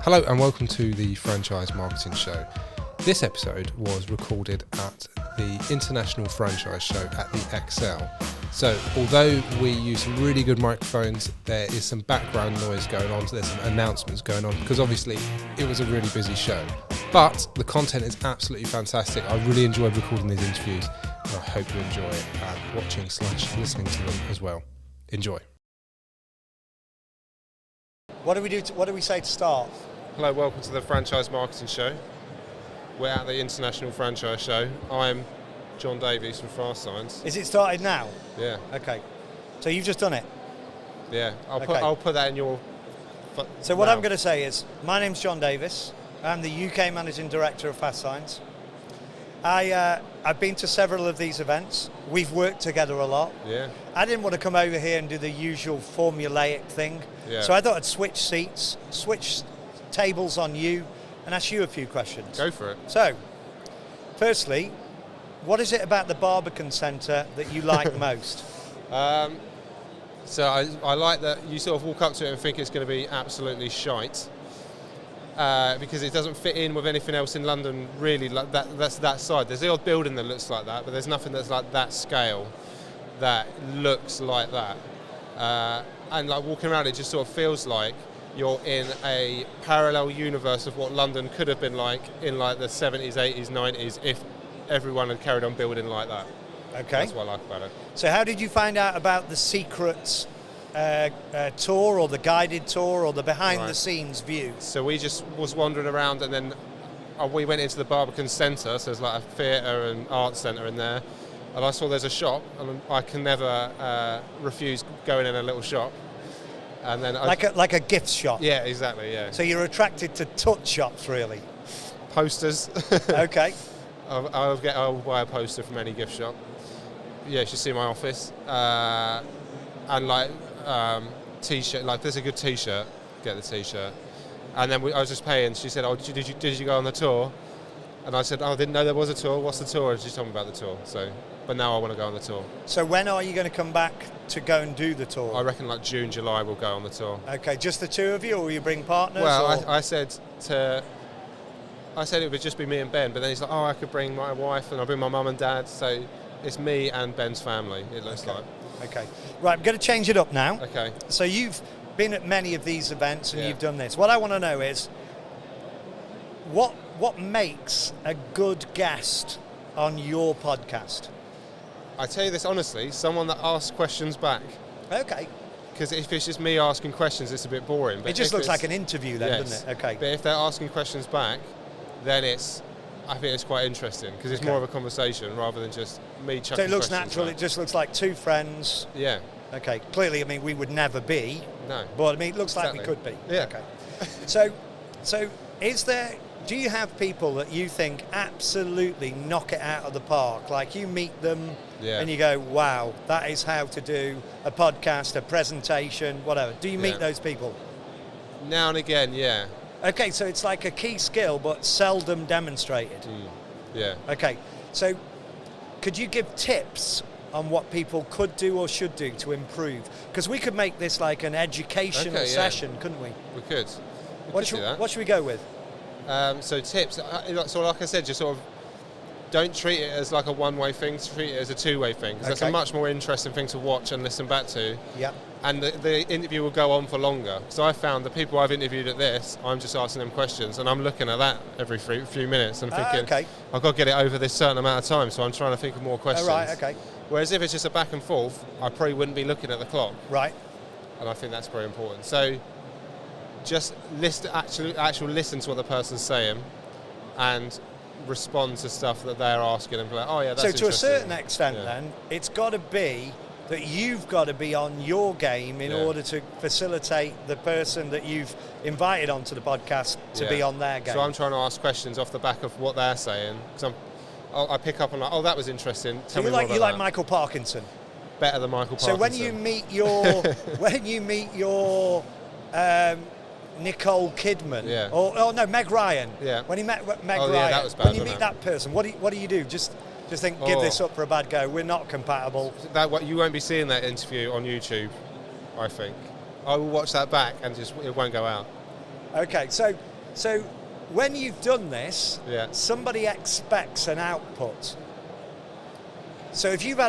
Hello and welcome to the Franchise Marketing Show. This episode was recorded at the International Franchise Show at the Excel. So although we use some really good microphones, there is some background noise going on, so there's some announcements going on because obviously it was a really busy show. But the content is absolutely fantastic. I really enjoyed recording these interviews and I hope you enjoy watching/listening to them as well. Enjoy. What do we do? What do we say to start? Hello, welcome to the Franchise Marketing Show. We're at the International Franchise Show. I'm John Davies from FASTSIGNS. Is it started now? Yeah. Okay. So you've just done it? Yeah. I'll put that in your... So what I'm going to say is, my name's John Davies. I'm the UK Managing Director of FASTSIGNS. I've been to several of these events. We've worked together a lot. Yeah. I didn't want to come over here and do the usual formulaic thing. Yeah. So I thought I'd switch seats, switch tables on you, and ask you a few questions. Go for it. So, firstly, what is it about the Barbican Centre that you like most? So I like that you sort of walk up to it and think it's going to be absolutely shite. Because it doesn't fit in with anything else in London really like that's that side. There's the odd building that looks like that, but there's nothing that's like that scale that looks like that. And like walking around, it just sort of feels like you're in a parallel universe of what London could have been like in like the 70s, 80s, 90s if everyone had carried on building like that. Okay. That's what I like about it. So how did you find out about the secret tour or the guided tour or the behind-the-scenes view? So we just was wandering around and then we went into the Barbican Centre, so there's like a theatre and arts centre in there, and I saw there's a shop and I can never refuse going in a little shop. And then like a gift shop? Yeah, exactly, yeah. So you're attracted to touch shops, really? Posters. Okay. I'll buy a poster from any gift shop. Yeah, you should see my office. And like t-shirt, like there's a good t-shirt, get the t-shirt. And then I was just paying. She said, "Oh, did you go on the tour?" And I said, "Oh, I didn't know there was a tour. What's the tour?" And she told me about the tour. So, but now I want to go on the tour. So when are you going to come back to go and do the tour? I reckon like June, July we'll go on the tour. Okay, just the two of you, or will you bring partners? Well, I said it would just be me and Ben, but then he's like, "Oh, I could bring my wife and I'll bring my mum and dad." So it's me and Ben's family. It looks like. Okay. Right, I'm going to change it up now. Okay. So you've been at many of these events and Yeah. you've done this. What I want to know is what makes a good guest on your podcast? I tell you this honestly, someone that asks questions back. Okay. Because if it's just me asking questions, it's a bit boring. But It just looks like an interview then, doesn't it? Okay. But if they're asking questions back, then I think it's quite interesting because it's more of a conversation rather than just me chucking questions. So it looks natural. Back. It just looks like two friends. Yeah. Okay. Clearly, I mean, we would never be. No. But I mean, it looks like we Exactly. could be. Yeah. Okay. So do you have people that you think absolutely knock it out of the park? Like you meet them and you go, wow, that is how to do a podcast, a presentation, whatever. Do you meet those people? Now and again, yeah. Okay, so it's like a key skill, but seldom demonstrated. Yeah. Okay, so could you give tips on what people could do or should do to improve? Because we could make this like an educational session, couldn't we? We could. What should we go with? So tips. So like I said, just sort of don't treat it as like a one-way thing. Treat it as a two-way thing because that's a much more interesting thing to watch and listen back to. Yeah. And the interview will go on for longer. So I found the people I've interviewed at this, I'm just asking them questions and I'm looking at that every few minutes and thinking, I've got to get it over this certain amount of time. So I'm trying to think of more questions. Oh, right, okay. Whereas if it's just a back and forth, I probably wouldn't be looking at the clock. Right. And I think that's very important. So just actual listen to what the person's saying and respond to stuff that they're asking and be like, oh yeah, that's interesting. So to a certain extent then, it's got to be that you've got to be on your game in order to facilitate the person that you've invited onto the podcast to be on their game. So I'm trying to ask questions off the back of what they're saying because I pick up on like, oh, that was interesting. Tell me more about you like that. Michael Parkinson? Better than Michael Parkinson. So when you meet your Nicole Kidman, or no, Meg Ryan. Yeah. When he met Meg Ryan, that was bad, when you meet that person, what do you do? Just think, give this up for a bad go. We're not compatible. You won't be seeing that interview on YouTube, I think. I will watch that back and it won't go out. Okay, so So when you've done this, Yeah. somebody expects an output. So if you've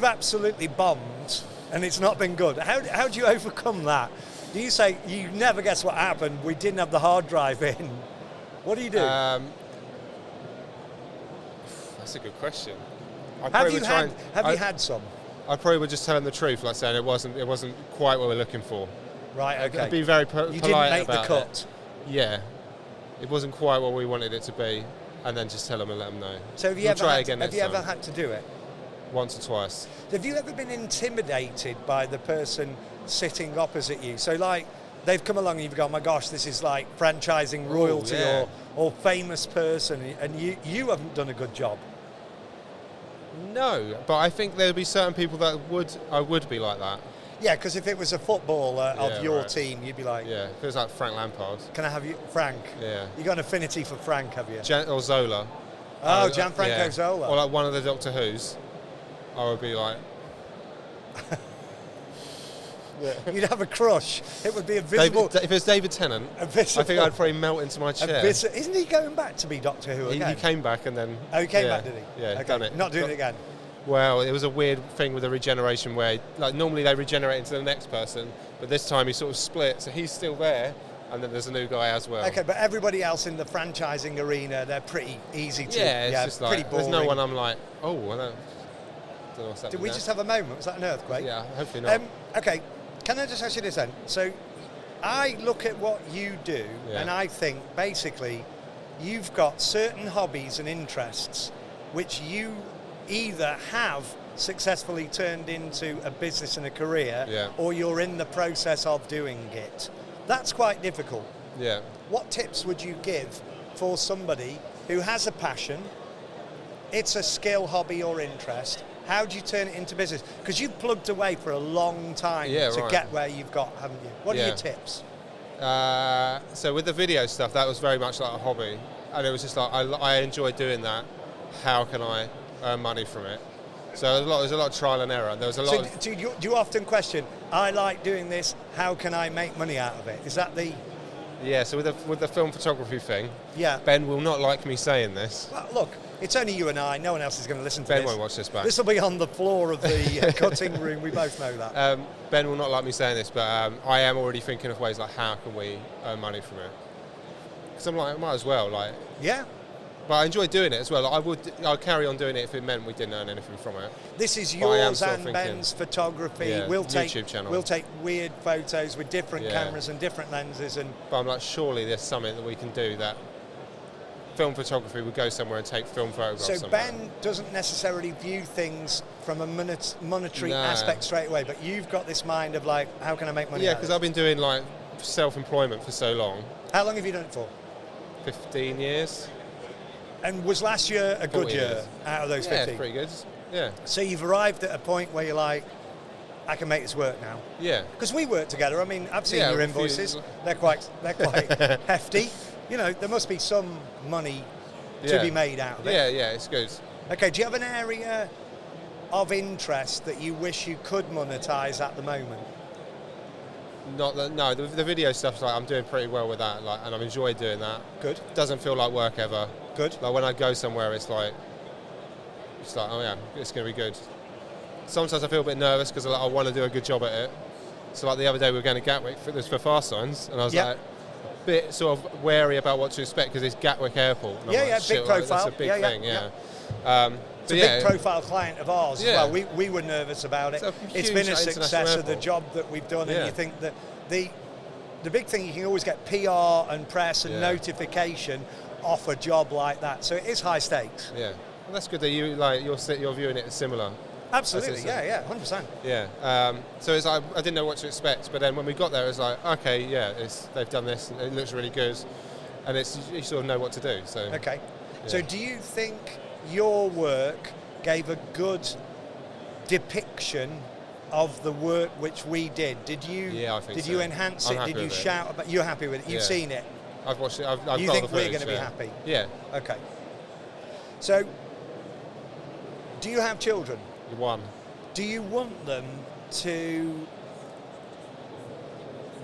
absolutely bombed and it's not been good, how do you overcome that? Do you say, you never guess what happened, we didn't have the hard drive in? What do you do? That's a good question. Have you had some? I probably would just tell them the truth, like saying it wasn't quite what we're looking for. Right, okay. I'd be very polite about it. You didn't make the cut. Yeah. It wasn't quite what we wanted it to be, and then just tell them and let them know. So have you ever had to do it? Once or twice. Have you ever been intimidated by the person sitting opposite you? So like, they've come along and you've gone, my gosh, this is like franchising royalty or famous person, and you haven't done a good job. No, but I think there'd be certain people that I would be like that. Yeah, because if it was a footballer of your team, you'd be like... Yeah, if it was like Frank Lampard. Can I have you... Frank? Yeah. You got an affinity for Frank, have you? Or Zola. Oh, Gianfranco Zola. Or like one of the Doctor Who's. I would be like... You'd have a crush. It would be a visible... if it was David Tennant, I think I'd probably melt into my chair. Isn't he going back to be Doctor Who again? He came back and then... Oh, he came back, did he? Yeah, okay. done it. Not doing it again? Well, it was a weird thing with the regeneration where, like, normally they regenerate into the next person, but this time he sort of split, so he's still there, and then there's a new guy as well. Okay, but everybody else in the franchising arena, they're pretty easy to... Yeah, it's just pretty like, boring. there's no one I'm like, oh, I don't know what's happening. Did we just have a moment? Was that an earthquake? Yeah, hopefully not. Okay, can I just ask you this then? So, I look at what you do, and I think, basically, you've got certain hobbies and interests which you either have successfully turned into a business and a career, or you're in the process of doing it. That's quite difficult. Yeah. What tips would you give for somebody who has a passion, it's a skill, hobby or interest, how do you turn it into business? Because you've plugged away for a long time to get where you've got, haven't you? What are your tips? So with the video stuff, that was very much like a hobby. And it was just like, I enjoyed doing that. How can I earn money from it? So there's a lot of trial and error. There was a lot. Do you often question, I like doing this, how can I make money out of it? Is that the... Yeah, so with the film photography thing, yeah. Ben will not like me saying this. Well, look, it's only you and I. No one else is going to listen to Ben this. won't watch this back. This will be on the floor of the cutting room. We both know that. Ben will not like me saying this, but I am already thinking of ways like how can we earn money from it? Because I'm like, I might as well. Like, yeah. But I enjoy doing it as well. I'll carry on doing it if it meant we didn't earn anything from it. This is yours and Ben's photography. Yeah, we'll YouTube channel. We'll take weird photos with different cameras and different lenses. But I'm like, surely there's something that we can do that film photography would go somewhere and take film photographs. So somewhere. Ben doesn't necessarily view things from a monetary aspect straight away, but you've got this mind of like, how can I make money? Yeah, because I've been doing like self-employment for so long. How long have you done it for? 15 years. And was last year a good year out of those 15? Yeah, it's pretty good. Yeah. So you've arrived at a point where you're like, I can make this work now. Yeah. Because we work together. I mean, I've seen your invoices. They're quite hefty. You know, there must be some money to be made out of it. Yeah, it's good. Okay, do you have an area of interest that you wish you could monetize at the moment? Not that, no. The video stuff's like I'm doing pretty well with that, like, and I'm enjoying doing that. Good. Doesn't feel like work ever. Good. Like when I go somewhere, it's like, oh yeah, it's going to be good. Sometimes I feel a bit nervous because I want to do a good job at it. So like the other day we were going to Gatwick for FASTSIGNS, and I was like a bit sort of wary about what to expect because it's Gatwick Airport. And big profile. That's a big thing. Yeah. It's a big profile client of ours as well. We were nervous about it. It's been a success of the job that we've done, and you think that the big thing, you can always get PR and press and notification off a job like that. So it is high stakes. Yeah, well, that's good that you're viewing it as similar. Absolutely, 100%. Yeah. So it's like I didn't know what to expect, but then when we got there, it was like, okay, they've done this, and it looks really good, and you sort of know what to do. So okay. Yeah. So do you think your work gave a good depiction of the work which we did? Did you? Yeah, I think Did so. you enhance it? Did you shout about? You're happy with it? You've seen it. I've watched it. I've you got think the footage, we're going to be happy? Yeah. Okay. So, do you have children? One. Do you want them to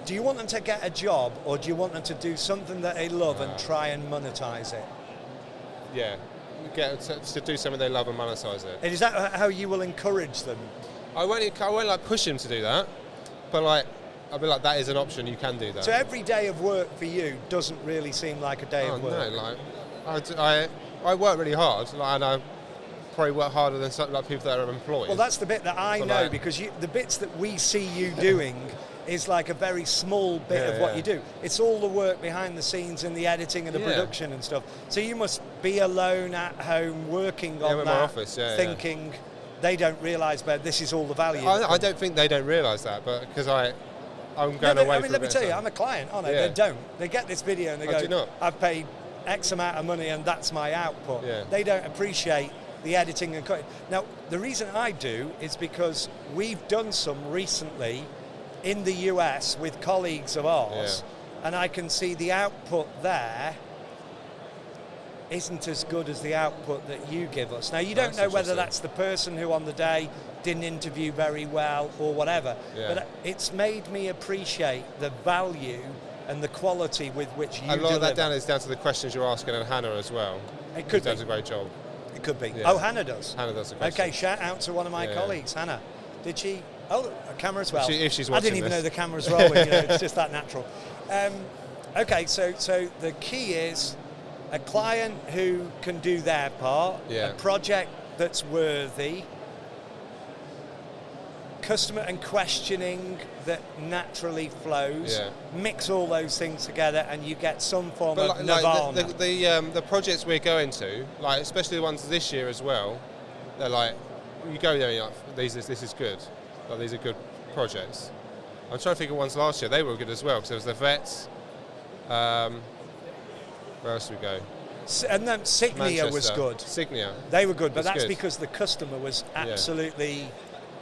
do you want them to get a job, or do you want them to do something that they love and try and monetize it? Yeah, get to do something they love and monetize it. And is that how you will encourage them? I won't like push them to do that, but like I'll be like, that is an option. You can do that. So every day of work for you doesn't really seem like a day of work. No, like I work really hard, like, and I probably work harder than some, like people that are employed. Well, that's the bit that I know, like, because the bits that we see you doing is like a very small bit of what you do. It's all the work behind the scenes and the editing and the production and stuff. So you must be alone at home working on that, my office, thinking they don't realise, but this is all the value. I don't think they don't realise that, but because I'm going away. I mean, let me tell you, I'm a client, aren't I? They don't. They get this video and they go, "I've paid X amount of money and that's my output." Yeah. They don't appreciate the editing and cutting. Now, the reason I do is because we've done some recently in the US with colleagues of ours, and I can see the output there isn't as good as the output that you give us. Now, you don't know whether that's the person who on the day didn't interview very well or whatever, but it's made me appreciate the value and the quality with which you deliver. A lot of that is down to the questions you're asking, and Hannah as well. It could be. Does a great job. It could be. Yeah. Oh, Hannah does? Hannah does the questions. Okay, shout out to one of my colleagues, Hannah. Did she? Oh, a camera as well. If she's watching I didn't even know the camera's rolling. It's just that natural. Okay, so the key is a client who can do their part, a project that's worthy, customer and questioning that naturally flows, mix all those things together and you get some form of nirvana. The projects we're going to, like especially the ones this year as well, they're like, you go there and you're like, this is good. Like, these are good projects. I'm trying to think of ones last year, they were good as well, because there was the vets, where else did we go? And then Signia was good. Signia. They were good, but that's because the customer was absolutely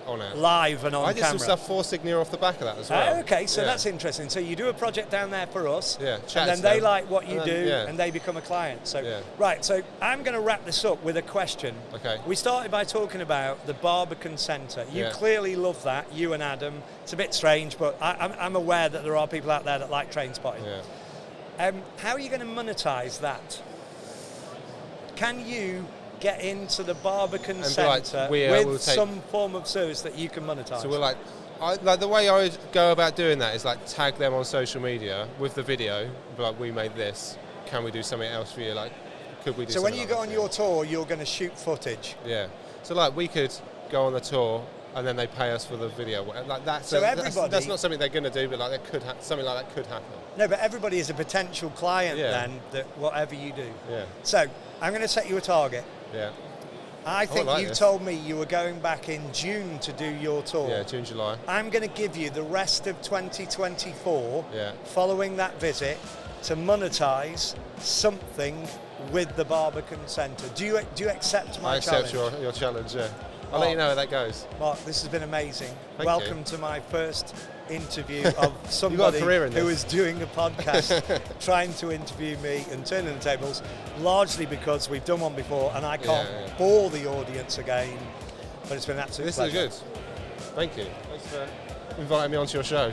on it. Live and on camera. I did some stuff for Signia off the back of that as well. Okay, so that's interesting. So you do a project down there for us, and then they like what you do, and they become a client. So right, so I'm going to wrap this up with a question. Okay. We started by talking about the Barbican Centre. You clearly love that, you and Adam. It's a bit strange, but I'm aware that there are people out there that like train spotting. How are you going to monetize that? Can you get into the Barbican Centre with some form of service that you can monetize? So we're like the way I would go about doing that is like tag them on social media with the video, like we made this. Can we do something else for you? Like, could we do? So when you go on your tour, you're going to shoot footage. Yeah. So like we could go on the tour and then they pay us for the video. Like that. So everybody. That's not something they're going to do, but like that could something like that could happen. No, but everybody is a potential client then. That whatever you do. Yeah. So I'm going to set you a target. Yeah. I think you told me you were going back in June to do your tour. Yeah, June, July. I'm going to give you the rest of 2024 following that visit to monetize something with the Barbican Centre. Do you accept my challenge? I accept your challenge, yeah. I'll let you know how that goes. Mark, this has been amazing. Thank Welcome you. to my first interview of somebody who is doing a podcast, trying to interview me and turning the tables, largely because we've done one before and I can't bore the audience again, but it's been an absolute pleasure. This is good. Thank you. Thanks for inviting me onto your show.